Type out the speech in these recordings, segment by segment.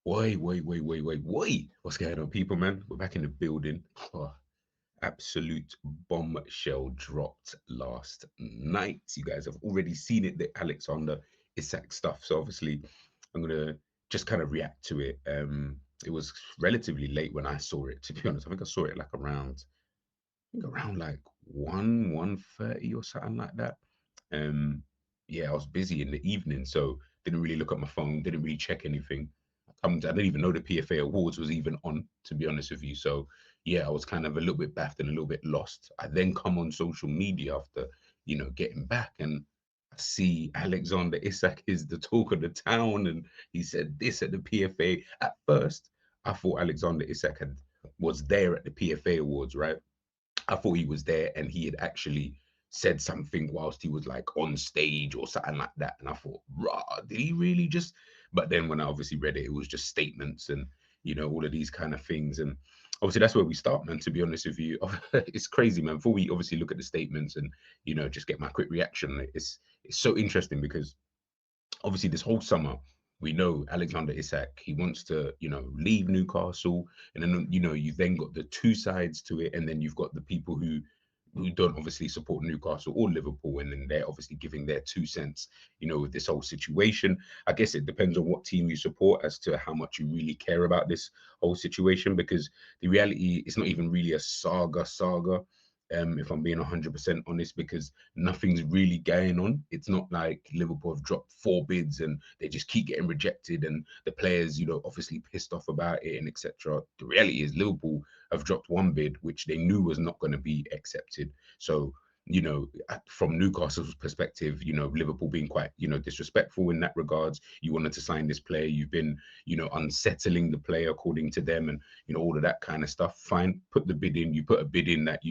Wait. What's going on, people, man? We're back in the building. Oh, absolute bombshell dropped last night. You guys have already seen it, the Alexander Isak stuff. So obviously, I'm gonna just kind of react to it. It was relatively late when I saw it. To be honest, I think I saw it like around, like 1:30 or something like that. Um, yeah, I was busy in the evening, so didn't really look at my phone, didn't really check anything. I didn't even know the PFA Awards was even on, to be honest with you. So yeah, I was kind of a little bit baffed and a little bit lost. I then come on social media after, getting back, and I see Alexander Isak is the talk of the town, and he said this at the PFA. At first, I thought Alexander Isak was there at the PFA Awards, right? I thought he was there and he had actually said something whilst he was like on stage or something like that. And I thought, rah, did he really just? But then when I obviously read it, it was just statements and, all of these kind of things. And obviously that's where we start, man, to be honest with you. It's crazy, man. Before we obviously look at the statements and, just get my quick reaction, it's so interesting because obviously this whole summer we know Alexander Isak, he wants to, leave Newcastle, and then you then got the two sides to it, and then you've got the people who don't obviously support Newcastle or Liverpool, and then they're obviously giving their 2 cents, with this whole situation. I guess it depends on what team you support as to how much you really care about this whole situation, because the reality is not even really a saga. If I'm being 100% honest, because nothing's really going on. It's not like Liverpool have dropped 4 bids and they just keep getting rejected, and the players, obviously pissed off about it and etc. The reality is Liverpool have dropped 1 bid, which they knew was not going to be accepted. So, from Newcastle's perspective, Liverpool being quite, disrespectful in that regards. You wanted to sign this player, you've been, unsettling the player according to them, and all of that kind of stuff. Fine, put the bid in. You put a bid in that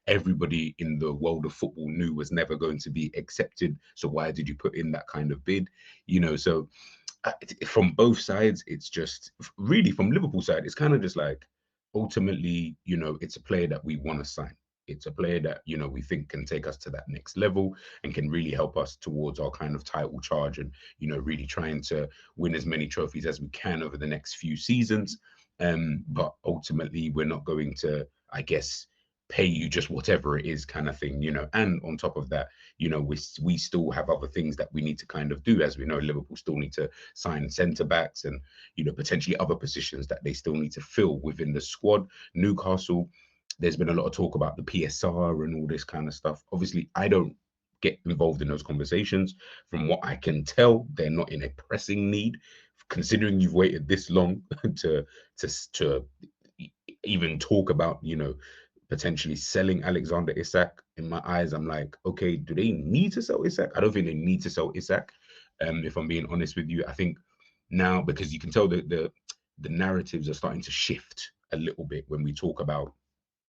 everybody in the world of football knew was never going to be accepted. So why did you put in that kind of bid? So from both sides, it's just really from Liverpool side, it's kind of just like ultimately, it's a player that we want to sign. It's a player that we think can take us to that next level and can really help us towards our kind of title charge, and really trying to win as many trophies as we can over the next few seasons. But ultimately, we're not going to, I guess, pay you just whatever it is, kind of thing. And on top of that, we still have other things that we need to kind of do. As we know, Liverpool still need to sign centre backs and potentially other positions that they still need to fill within the squad. Newcastle, there's been a lot of talk about the PSR and all this kind of stuff. Obviously, I don't get involved in those conversations. From what I can tell, they're not in a pressing need, considering you've waited this long to even talk about potentially selling Alexander Isak. In my eyes, I'm like, okay, do they need to sell Isak? I don't think they need to sell Isak. If I'm being honest with you, I think now, because you can tell that the narratives are starting to shift a little bit when we talk about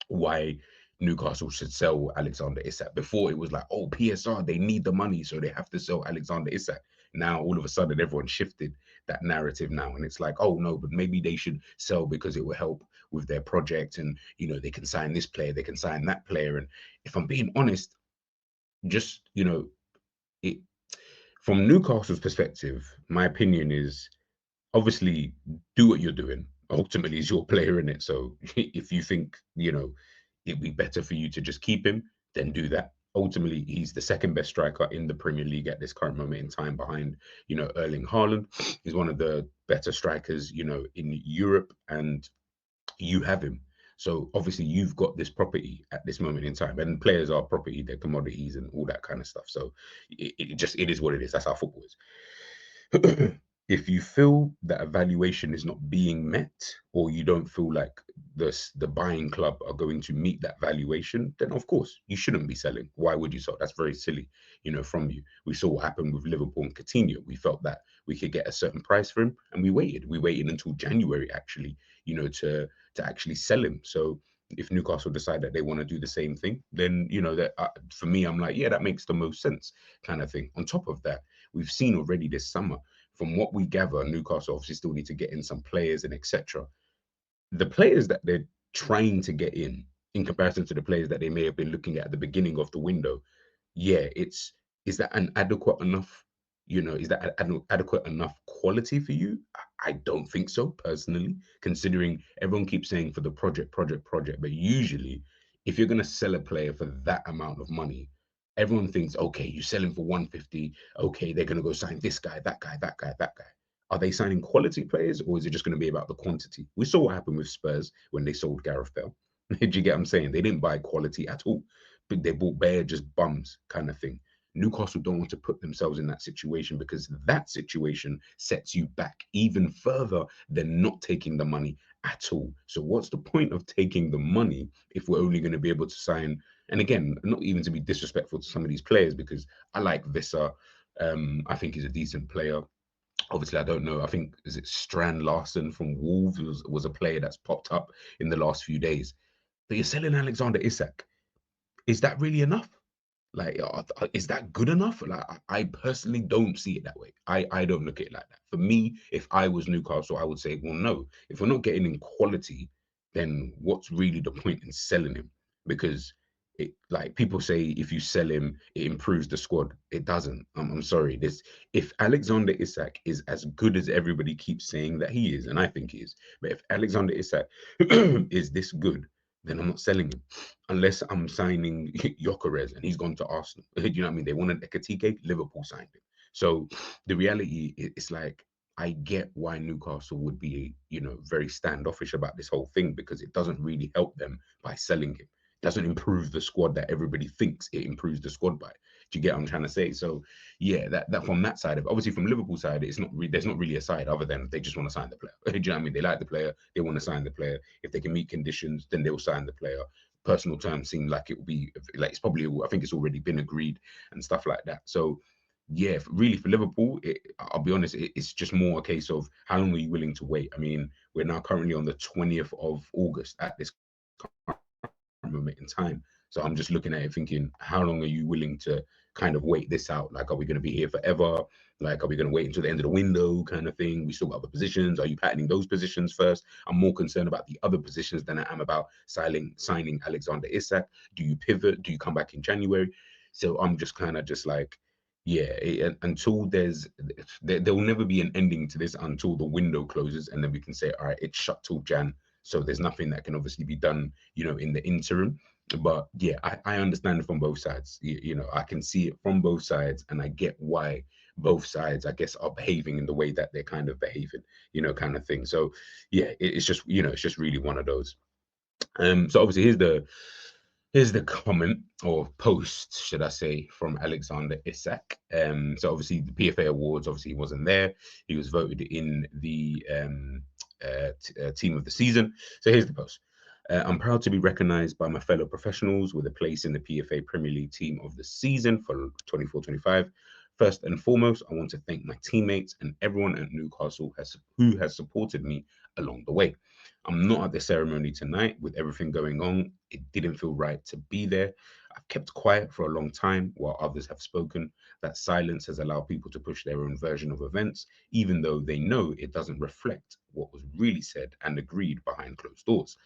why Newcastle should sell Alexander Isak. Before it was like, oh, PSR, they need the money, so they have to sell Alexander Isak. Now all of a sudden everyone shifted that narrative now, and it's like, oh no, but maybe they should sell because it will help with their project, and they can sign this player, they can sign that player. And if I'm being honest, just it from Newcastle's perspective, my opinion is obviously do what you're doing. Ultimately, is your player in it. So if you think it'd be better for you to just keep him, then do that. Ultimately, he's the second best striker in the Premier League at this current moment in time, behind Erling Haaland. He's one of the better strikers in Europe, and you have him. So obviously you've got this property at this moment in time, and players are property, they're commodities and all that kind of stuff. So it is what it is. That's how football is. If you feel that a valuation is not being met, or you don't feel like the buying club are going to meet that valuation, then of course you shouldn't be selling. Why would you sell? That's very silly, from you. We saw what happened with Liverpool and Coutinho. We felt that we could get a certain price for him, and we waited. We waited until January, actually, to actually sell him. So if Newcastle decide that they want to do the same thing, then that for me, I'm like, yeah, that makes the most sense, kind of thing. On top of that, we've seen already this summer, from what we gather, Newcastle obviously still need to get in some players and etc. The players that they're trying to get in comparison to the players that they may have been looking at the beginning of the window, yeah, is that an adequate enough, Is that adequate enough quality for you? I don't think so, personally, considering everyone keeps saying for the project. But usually, if you're going to sell a player for that amount of money, everyone thinks, okay, you sell him for 150. Okay, they're going to go sign this guy, that guy, that guy, that guy. Are they signing quality players, or is it just going to be about the quantity? We saw what happened with Spurs when they sold Gareth Bale. Did you get what I'm saying? They didn't buy quality at all, but they bought bare just bums kind of thing. Newcastle don't want to put themselves in that situation, because that situation sets you back even further than not taking the money at all. So what's the point of taking the money if we're only going to be able to sign? And again, not even to be disrespectful to some of these players, because I like Visser. I think he's a decent player. Obviously, I don't know. I think, is it Strand Larson from Wolves was a player that's popped up in the last few days. But you're selling Alexander Isak. Is that really enough? Like, is that good enough? Like, I personally don't see it that way. I don't look at it like that. For me, if I was Newcastle, I would say, well, no. If we're not getting in quality, then what's really the point in selling him? Because it, like people say, if you sell him, it improves the squad. It doesn't. I'm sorry. This If Alexander Isak is as good as everybody keeps saying that he is, and I think he is, but if Alexander Isak is this good, then I'm not selling him unless I'm signing Gyökeres and he's gone to Arsenal. Do you know what I mean? They wanted Ekatike, Liverpool signed him. So the reality, it's like, I get why Newcastle would be, very standoffish about this whole thing, because it doesn't really help them by selling him. It doesn't improve the squad that everybody thinks it improves the squad by. Do you get what I'm trying to say? So yeah, that from that side of it. Obviously from Liverpool side, there's not really a side other than they just want to sign the player. Do you know what I mean? They like the player, they want to sign the player. If they can meet conditions, then they'll sign the player. Personal terms seem like it will be like, it's probably, I think it's already been agreed and stuff like that. So yeah, really for Liverpool, I'll be honest, it's just more a case of how long are you willing to wait. I mean, we're now currently on the 20th of August at this moment in time. So I'm just looking at it thinking, how long are you willing to kind of wait this out? Like, are we going to be here forever? Like, are we going to wait until the end of the window kind of thing? We still got other positions. Are you patterning those positions first? I'm more concerned about the other positions than I am about signing Alexander Isak. Do you pivot? Do you come back in January? So I'm just kind of just like, yeah, until there will never be an ending to this until the window closes, and then we can say, all right, it's shut till Jan. So there's nothing that can obviously be done, in the interim. But yeah, I understand it from both sides. I can see it from both sides, and I get why both sides, I guess, are behaving in the way that they're kind of behaving, kind of thing. So yeah, it's just, it's just really one of those. So obviously here's the comment, or post, should I say, from Alexander Isak. So obviously the PFA Awards, obviously he wasn't there. He was voted in the team of the season. So here's the post. I'm proud to be recognised by my fellow professionals with a place in the PFA Premier League team of the season for 24-25. First and foremost, I want to thank my teammates and everyone at Newcastle who has supported me along the way. I'm not at the ceremony tonight with everything going on. It didn't feel right to be there. I've kept quiet for a long time while others have spoken. That silence has allowed people to push their own version of events, even though they know it doesn't reflect what was really said and agreed behind closed doors.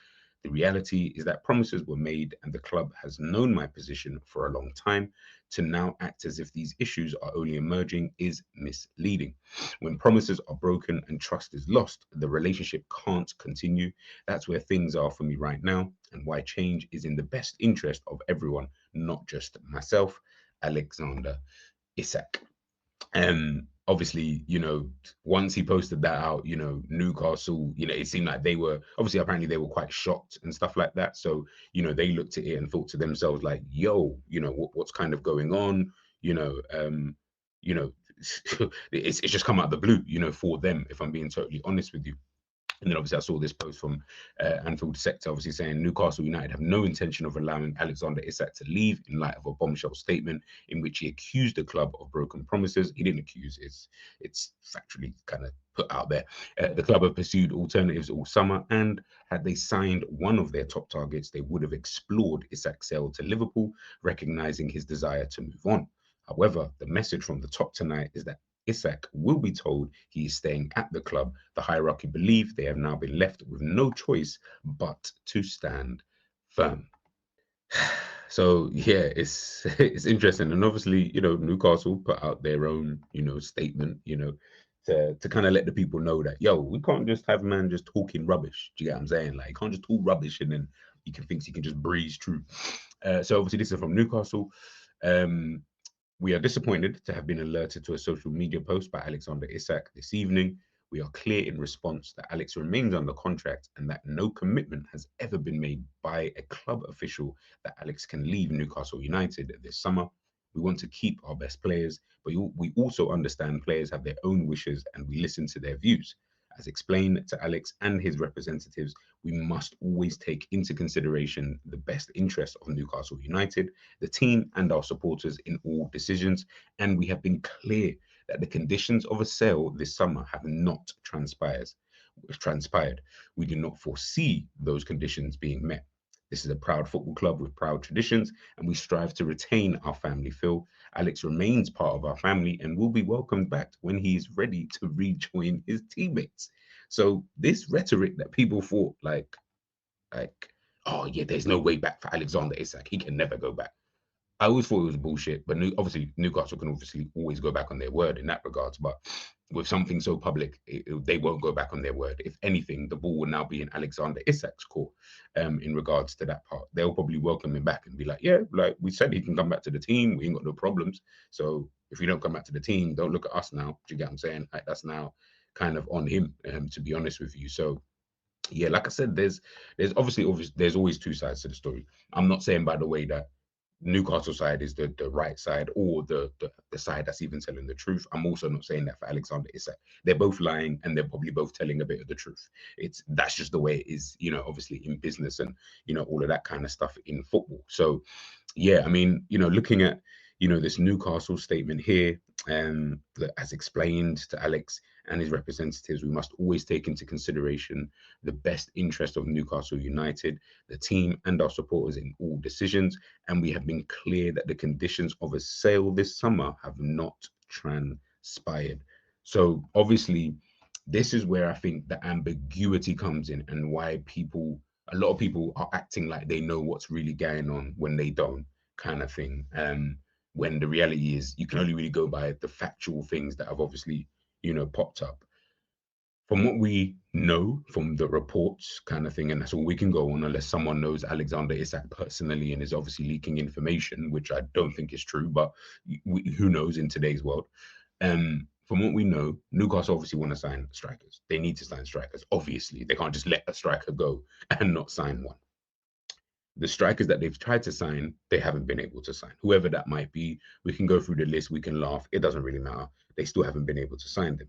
The reality is that promises were made, and the club has known my position for a long time. To now act as if these issues are only emerging is misleading. When promises are broken and trust is lost, the relationship can't continue. That's where things are for me right now, and why change is in the best interest of everyone, not just myself. Alexander Isak. Obviously, once he posted that out, Newcastle, it seemed like they were, obviously, apparently they were quite shocked and stuff like that. So, they looked at it and thought to themselves, like, yo, what's kind of going on? You know, you know, it's just come out of the blue, for them, if I'm being totally honest with you. And then obviously I saw this post from Anfield Sector, obviously saying Newcastle United have no intention of allowing Alexander Isak to leave in light of a bombshell statement in which he accused the club of broken promises. He didn't accuse, it's factually kind of put out there. The club have pursued alternatives all summer, and had they signed one of their top targets, they would have explored Isak's sale to Liverpool, recognizing his desire to move on. However, the message from the top tonight is that Isak will be told he is staying at the club. The hierarchy believe they have now been left with no choice but to stand firm. So yeah, it's it's interesting, and obviously, Newcastle put out their own, statement, to kind of let the people know that we can't just have man just talking rubbish. Do you get what I'm saying? Like, you can't just talk rubbish and then you can just breeze through. So obviously, this is from Newcastle. Um, we are disappointed to have been alerted to a social media post by Alexander Isak this evening. We are clear in response that Alex remains under contract and that no commitment has ever been made by a club official that Alex can leave Newcastle United this summer. We want to keep our best players, but we also understand players have their own wishes and we listen to their views. As explained to Alex and his representatives, we must always take into consideration the best interest of Newcastle United, the team, and our supporters in all decisions. And we have been clear that the conditions of a sale this summer have not transpired. We do not foresee those conditions being met. This is a proud football club with proud traditions, and we strive to retain our family feel. Alex remains part of our family and will be welcomed back when he is ready to rejoin his teammates. So this rhetoric that people thought like, oh yeah, there's no way back for Alexander Isak. He can never go back. I always thought it was bullshit, but obviously Newcastle can obviously always go back on their word in that regards. But with something so public, they won't go back on their word. If anything, the ball will now be in Alexander Isak's court in regards to that part. They'll probably welcome him back and be like, yeah, like we said, he can come back to the team. We ain't got no problems. So if you don't come back to the team, don't look at us now. Do you get what I'm saying? Like, that's now kind of on him, to be honest with you. So yeah, like I said, there's obviously there's always two sides to the story. I'm not saying, by the way, that Newcastle side is the right side or the side that's even telling the truth. I'm also not saying that for Alexander Isak. They're both lying and they're probably both telling a bit of the truth. That's just the way it is, obviously in business and all of that kind of stuff in football. So yeah, I mean, looking at this Newcastle statement here, as explained to Alex and his representatives, we must always take into consideration the best interest of Newcastle United, the team, and our supporters in all decisions. And we have been clear that the conditions of a sale this summer have not transpired. So obviously, this is where I think the ambiguity comes in, and why a lot of people are acting like they know what's really going on when they don't, kind of thing. When the reality is, you can only really go by the factual things that have obviously, popped up. From what we know from the reports, kind of thing, and that's all we can go on, unless someone knows Alexander Isak personally and is obviously leaking information, which I don't think is true, but who knows in today's world. From what we know, Newcastle obviously want to sign strikers. They need to sign strikers. Obviously, they can't just let a striker go and not sign one. The strikers that they've tried to sign, they haven't been able to sign. Whoever that might be, we can go through the list, we can laugh. It doesn't really matter. They still haven't been able to sign them.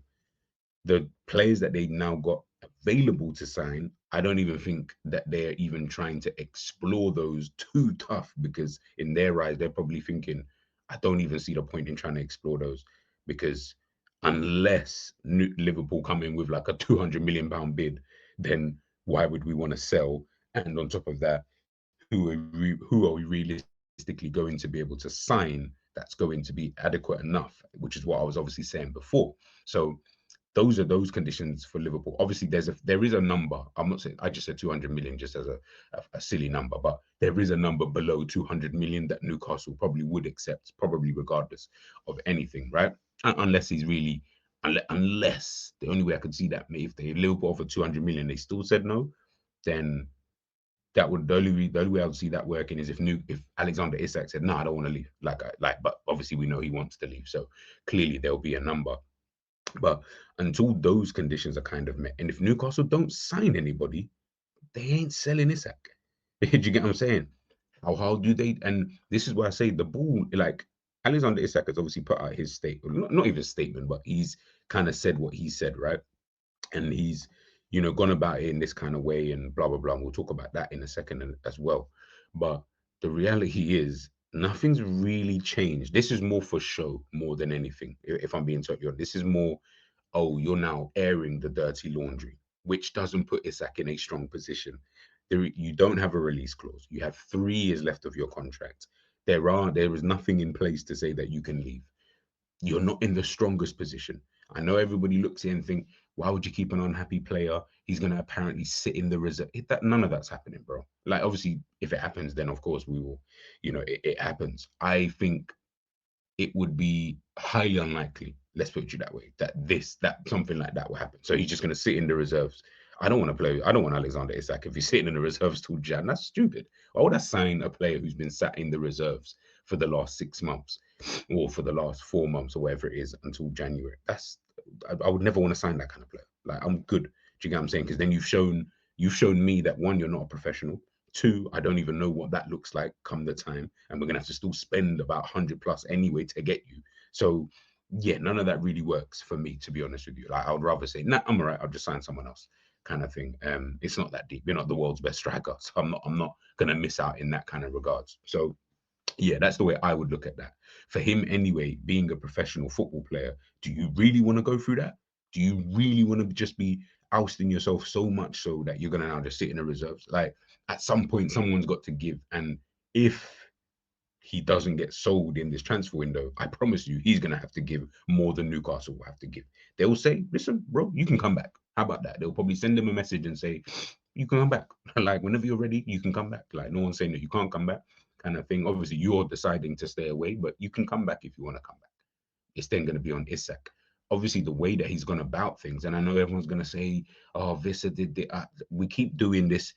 The players that they now got available to sign, I don't even think that they're even trying to explore those too tough, because in their eyes, they're probably thinking, I don't even see the point in trying to explore those, because unless Liverpool come in with like a £200 million bid, then why would we want to sell? And on top of that, who are we realistically going to be able to sign that's going to be adequate enough, which is what I was obviously saying before. So those are those conditions for Liverpool. Obviously, there is a number. I'm not saying, I just said 200 million just as a silly number, but there is a number below 200 million that Newcastle probably would accept, probably regardless of anything, right? Unless he's really, unless the only way I could see that, if they Liverpool offered 200 million, they still said no, then that would the only way I would see that working is if Alexander Isak said, no, I don't want to leave. But obviously we know he wants to leave, so clearly there'll be a number. But until those conditions are kind of met, and if Newcastle don't sign anybody, they ain't selling Isak. Do you get what I'm saying? How do they? And this is why I say the ball, like Alexander Isak has obviously put out his statement, not even statement, but he's kind of said what he said, right? And he's gone about it in this kind of way and blah blah blah, and we'll talk about that in a second as well. But the reality is nothing's really changed. This is more for show more than anything, if I'm being totally honest. This is more, oh, you're now airing the dirty laundry, which doesn't put Isak in a strong position. You don't have a release clause. You have 3 years left of your contract. There is nothing in place to say that you can leave. You're not in the strongest position. I know everybody looks here and think, Why would you keep an unhappy player? He's gonna apparently sit in the reserve. That none of that's happening, bro. Like obviously, if it happens, then of course we will. It happens. I think it would be highly unlikely, let's put it that way, that something like that will happen. So he's just going to sit in the reserves. I don't want Alexander Isak if he's sitting in the reserves till Jan. That's stupid. Why would I sign a player who's been sat in the reserves for the last 6 months or for the last 4 months or whatever it is until January? I would never want to sign that kind of player. Like I'm good. Do you get what I'm saying? Because then you've shown me that one, you're not a professional. Two, I don't even know what that looks like come the time, and we're gonna have to still spend about 100 plus anyway to get you. So yeah, none of that really works for me, to be honest with you. Like I would rather say, nah, I'm all right, I'll just sign someone else, kind of thing. It's not that deep. You're not the world's best striker, so I'm not gonna miss out in that kind of regards. So yeah, that's the way I would look at that. For him anyway, being a professional football player, do you really want to go through that? Do you really want to just be ousting yourself so much so that you're gonna now just sit in the reserves? Like at some point, someone's got to give. And if he doesn't get sold in this transfer window, I promise you, he's gonna have to give more than Newcastle will have to give. They'll say, "Listen, bro, you can come back." How about that? They'll probably send him a message and say, "You can come back. Like whenever you're ready, you can come back." Like no one's saying that you can't come back, kind of thing. Obviously, you're deciding to stay away, but you can come back if you want to come back. It's then going to be on Isak. Obviously, the way that he's gone about things, and I know everyone's going to say, "Oh, Vissa did the." We keep doing this,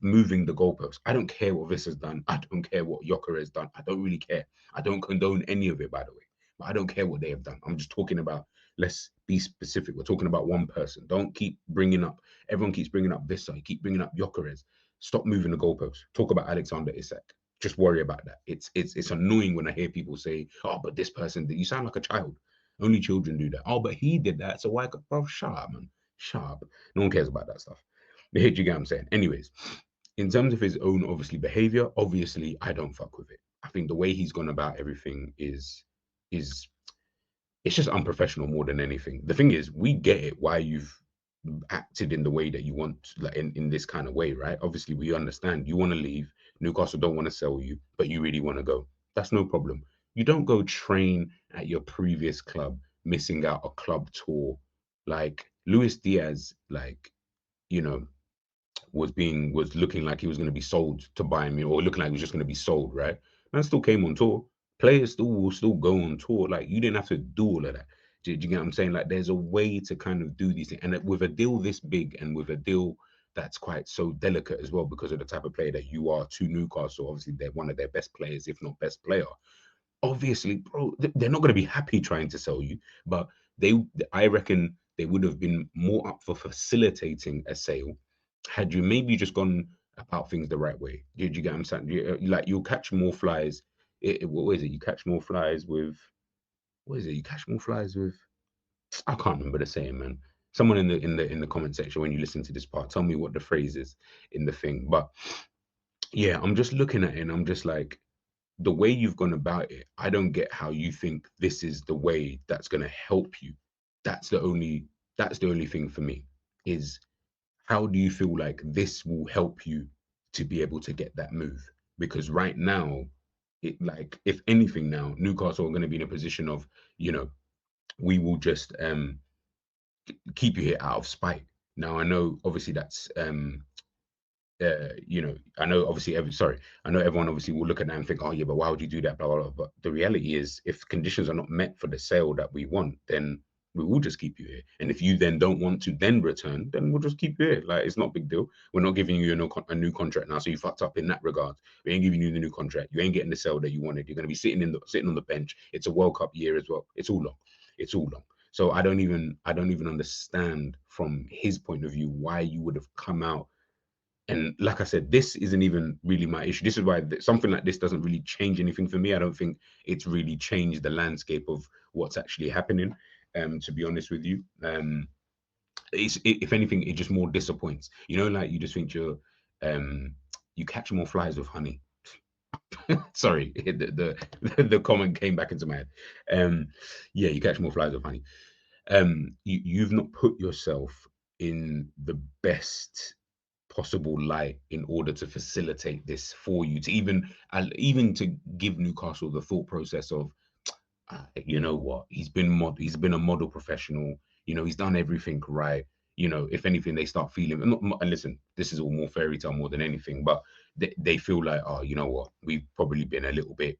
moving the goalposts. I don't care what Vissa's done. I don't care what Yoker has done. I don't really care. I don't condone any of it, by the way. But I don't care what they have done. I'm just talking about. Let's be specific. We're talking about one person. Don't keep bringing up. Everyone keeps bringing up Vissa. You keep bringing up Yokerez. Stop moving the goalposts. Talk about Alexander Isak. Just worry about that. It's annoying when I hear people say, "Oh, but this person," you sound like a child. Only children do that. Oh, but he did that, so why? Bro, shut up, man. Shut up. No one cares about that stuff. Do you get what I'm saying? Anyways, in terms of his own obviously behavior, obviously I don't fuck with it. I think the way he's gone about everything is it's just unprofessional more than anything. The thing is, we get it why you've acted in the way that you want, like in this kind of way, right? Obviously, we understand you want to leave. Newcastle don't want to sell you, but you really want to go. That's no problem. You don't go train at your previous club, missing out a club tour. Like Luis Diaz, like, you know, was looking like he was going to be sold to Bayern Munich, or looking like he was just going to be sold, right? Man still came on tour. Players still will still go on tour. Like you didn't have to do all of that. Do you get what I'm saying? Like there's a way to kind of do these things, and with a deal this big, and with a deal that's quite so delicate as well, because of the type of player that you are to Newcastle. Obviously, they're one of their best players, if not best player. Obviously, bro, they're not going to be happy trying to sell you, but they, I reckon, they would have been more up for facilitating a sale had you maybe just gone about things the right way. Do you get what I'm saying? Like you'll catch more flies. What is it? You catch more flies with what is it? You catch more flies with I can't remember the saying, man. Someone in the comment section when you listen to this part, tell me what the phrase is in the thing. But yeah, I'm just looking at it and I'm just like, the way you've gone about it, I don't get how you think this is the way that's going to help you. That's the only that's the only thing for me is how do you feel like this will help you to be able to get that move? Because right now, it like if anything now, Newcastle are going to be in a position of, you know, we will just keep you here out of spite. Now I know obviously that's I know obviously I know everyone obviously will look at that and think, oh yeah, but why would you do that? Blah, blah, blah. But the reality is, if conditions are not met for the sale that we want, then we will just keep you here. And if you then don't want to then return, then we'll just keep you here. Like it's not a big deal. We're not giving you a new contract now, so you fucked up in that regard. We ain't giving you the new contract. You ain't getting the sale that you wanted. You're gonna be sitting on the bench. It's a World Cup year as well. It's all long. It's all long. So I don't even understand from his point of view why you would have come out, and like I said, this isn't even really my issue. This is why something like this doesn't really change anything for me. I don't think it's really changed the landscape of what's actually happening. To be honest with you, if anything, it just more disappoints. You know, like you just think um, you catch more flies with honey. Sorry, the comment came back into my head. Yeah, you catch more flies with honey. You've not put yourself in the best possible light in order to facilitate this for you, to even to give Newcastle the thought process of, you know what, he's been a model professional. He's done everything right. If anything, they start feeling. And listen, this is all more fairy tale more than anything, but they feel like, oh, you know what, we've probably been a little bit,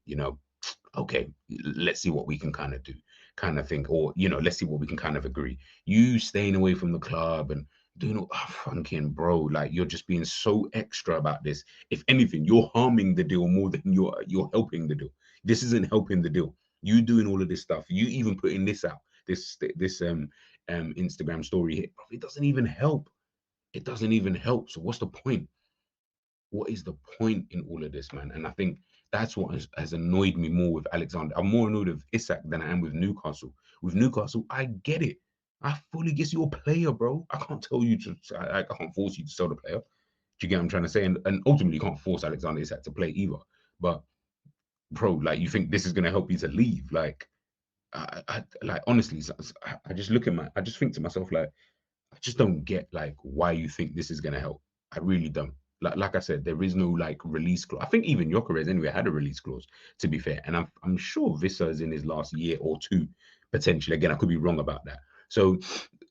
okay, let's see what we can kind of do, kind of thing, or let's see what we can kind of agree. You staying away from the club and doing all fucking bro, like you're just being so extra about this. If anything, you're harming the deal more than you're helping the deal. This isn't helping the deal. You doing all of this stuff, you even putting this out, this Instagram story here, it doesn't even help. It doesn't even help. So what's the point? What is the point in all of this, man? And I think that's what has annoyed me more with Alexander. I'm more annoyed with Isak than I am with Newcastle. With Newcastle, I get it. I fully guess you're a player, bro. I can't tell you to. I can't force you to sell the player. Do you get what I'm trying to say? And ultimately, you can't force Alexander Isak to play either. But bro, like, you think this is gonna help you to leave? Like, like honestly, I just look at I just think to myself, like, I just don't get like why you think this is gonna help. I really don't. Like I said, there is no like release clause. I think even Jokeres anyway had a release clause, to be fair. And I'm sure Vissa is in his last year or two, potentially. Again, I could be wrong about that. So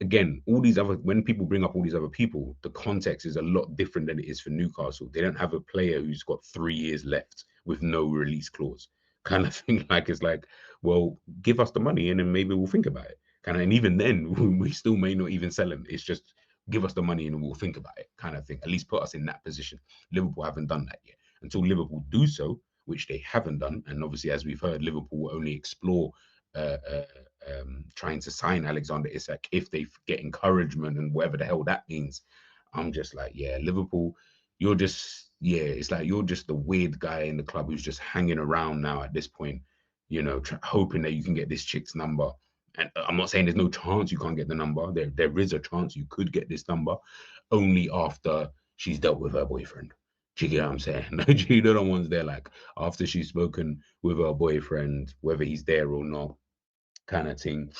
again, all these other when people bring up all these other people, the context is a lot different than it is for Newcastle. They don't have a player who's got 3 years left with no release clause. Kind of thing. Like, it's like, well, give us the money and then maybe we'll think about it. Kind of, and even then, we still may not even sell him. It's just give us the money and we'll think about it, kind of thing. At least put us in that position. Liverpool haven't done that yet. Until Liverpool do so, which they haven't done, and obviously, as we've heard, Liverpool will only explore uh, uh, trying to sign Alexander Isak if they get encouragement and whatever the hell that means. I'm just like, yeah, Liverpool, you're just, yeah, it's like you're just the weird guy in the club who's just hanging around now at this point, hoping that you can get this chick's number. And I'm not saying there's no chance you can't get the number. There is a chance you could get this number, only after she's dealt with her boyfriend. Do you get what I'm saying? You know the ones there, like after she's spoken with her boyfriend, whether he's there or not, kind of thing.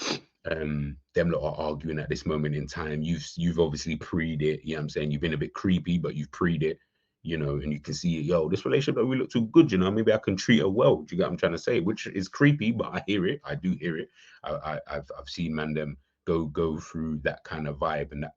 Them lot are arguing at this moment in time. You've obviously preed it. You know what I'm saying? You've been a bit creepy, but you've preed it, and you can see, yo, this relationship don't really look too good, maybe I can treat her well. Do you get what I'm trying to say? Which is creepy, but I hear it. I do hear it. I've seen man them go through that kind of vibe and that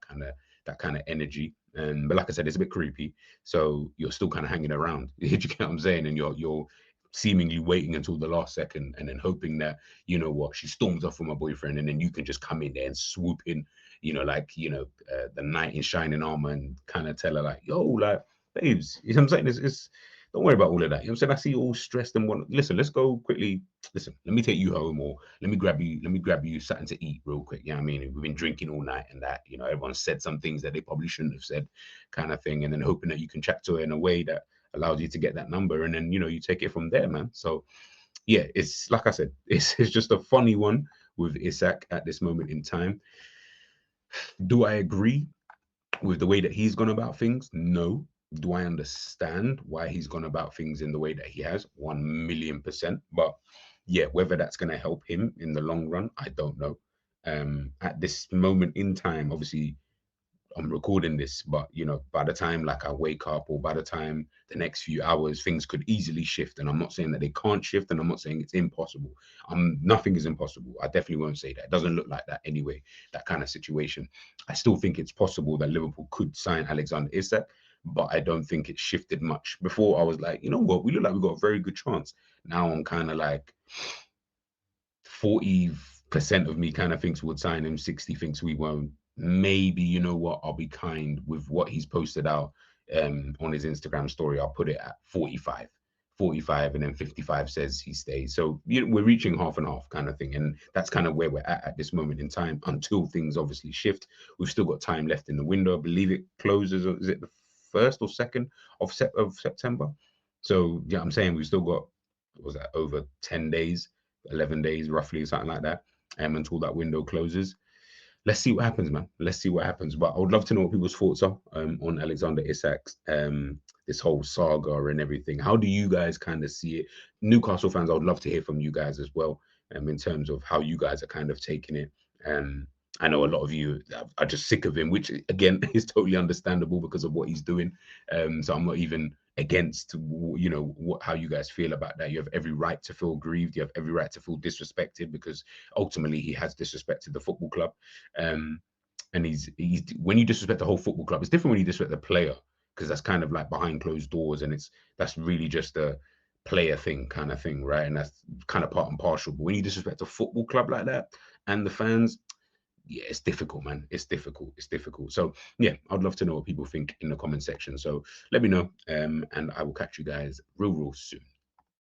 kind of energy. But like I said, it's a bit creepy. So you're still kind of hanging around. Do you get what I'm saying? And you're seemingly waiting until the last second and then hoping that, she storms off from her boyfriend and then you can just come in there and swoop in, like, the knight in shining armor and kind of tell her like, yo, like, babes, you know what I'm saying? It's don't worry about all of that. You know what I'm saying? I see you all stressed and want. Listen, let's go quickly. Listen, let me take you home, or let me grab you something to eat real quick. You know what I mean? We've been drinking all night and that, everyone said some things that they probably shouldn't have said, kind of thing. And then hoping that you can chat to her in a way that allows you to get that number. And then, you take it from there, man. So yeah, it's like I said, it's just a funny one with Isak at this moment in time. Do I agree with the way that he's gone about things? No. Do I understand why he's gone about things in the way that he has? 1,000,000%. But yeah, whether that's going to help him in the long run, I don't know. At this moment in time, obviously, I'm recording this, but by the time like I wake up or by the time the next few hours, things could easily shift. And I'm not saying that they can't shift, and I'm not saying it's impossible. Nothing is impossible. I definitely won't say that. It doesn't look like that anyway, that kind of situation. I still think it's possible that Liverpool could sign Alexander Isak, but I don't think it shifted much. Before I was like, you know what, we look like we got a very good chance. Now I'm kind of like 40% of me kind of thinks we'll sign him, 60 thinks we won't. Maybe, you know what, I'll be kind with what he's posted out on his Instagram story. I'll put it at 45. 45 and then 55 says he stays. So we're reaching half and half kind of thing. And that's kind of where we're at this moment in time until things obviously shift. We've still got time left in the window. I believe it closes, is it the 1st or 2nd of September? So yeah, I'm saying we've still got, what was that, over 10 days 11 days, roughly, something like that, until that window closes. Let's see what happens, man. Let's see what happens. But I would love to know what people's thoughts are on Alexander Isak's this whole saga and everything. How do you guys kind of see it? Newcastle fans, I would love to hear from you guys as well, in terms of how you guys are kind of taking it. I know a lot of you are just sick of him, which again is totally understandable because of what he's doing. So I'm not even against, you know, how you guys feel about that. You have every right to feel grieved. You have every right to feel disrespected, because ultimately he has disrespected the football club. And he's when you disrespect the whole football club, it's different when you disrespect the player, because that's kind of like behind closed doors, and that's really just a player thing kind of thing, right? And that's kind of part and partial. But when you disrespect a football club like that and the fans, yeah, it's difficult, man. It's difficult. It's difficult. So yeah, I'd love to know what people think in the comment section. So let me know, and I will catch you guys real soon.